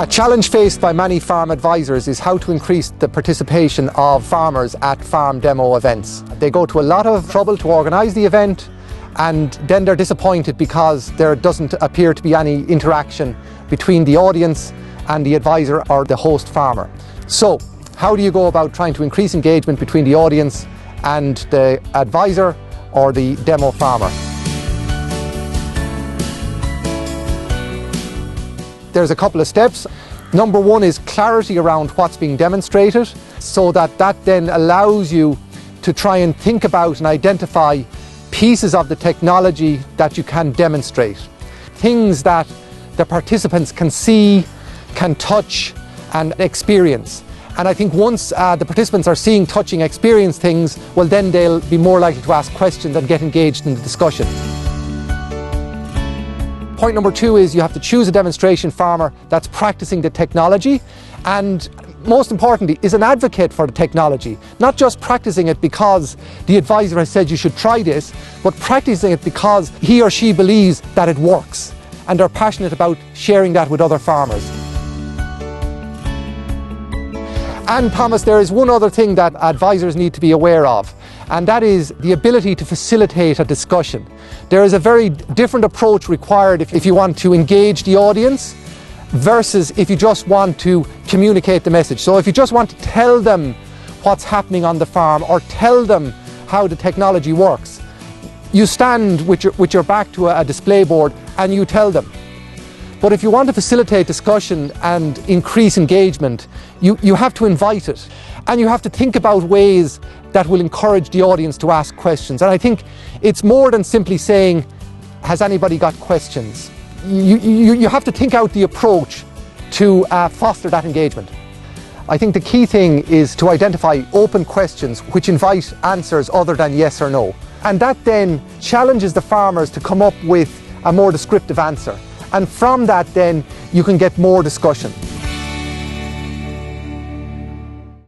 A challenge faced by many farm advisors is how to increase the participation of farmers at farm demo events. They go to a lot of trouble to organise the event, and then they're disappointed because there doesn't appear to be any interaction between the audience and the advisor or the host farmer. So, how do you go about trying to increase engagement between the audience and the advisor or the demo farmer? There's a couple of steps. Number one is clarity around what's being demonstrated, so that then allows you to try and think about and identify pieces of the technology that you can demonstrate. Things that the participants can see, can touch and experience. And I think once the participants are seeing, touching, experience things, well then they'll be more likely to ask questions and get engaged in the discussion. Point number two is you have to choose a demonstration farmer that's practicing the technology, and most importantly is an advocate for the technology. Not just practicing it because the advisor has said you should try this, but practicing it because he or she believes that it works and are passionate about sharing that with other farmers. And Thomas, there is one other thing that advisors need to be aware of, and that is the ability to facilitate a discussion. There is a very different approach required if you want to engage the audience versus if you just want to communicate the message. So if you just want to tell them what's happening on the farm or tell them how the technology works, you stand with your back to a display board and you tell them. But if you want to facilitate discussion and increase engagement, you have to invite it. And you have to think about ways that will encourage the audience to ask questions. And I think it's more than simply saying, has anybody got questions? You have to think out the approach to foster that engagement. I think the key thing is to identify open questions which invite answers other than yes or no. And that then challenges the farmers to come up with a more descriptive answer. And from that then you can get more discussion.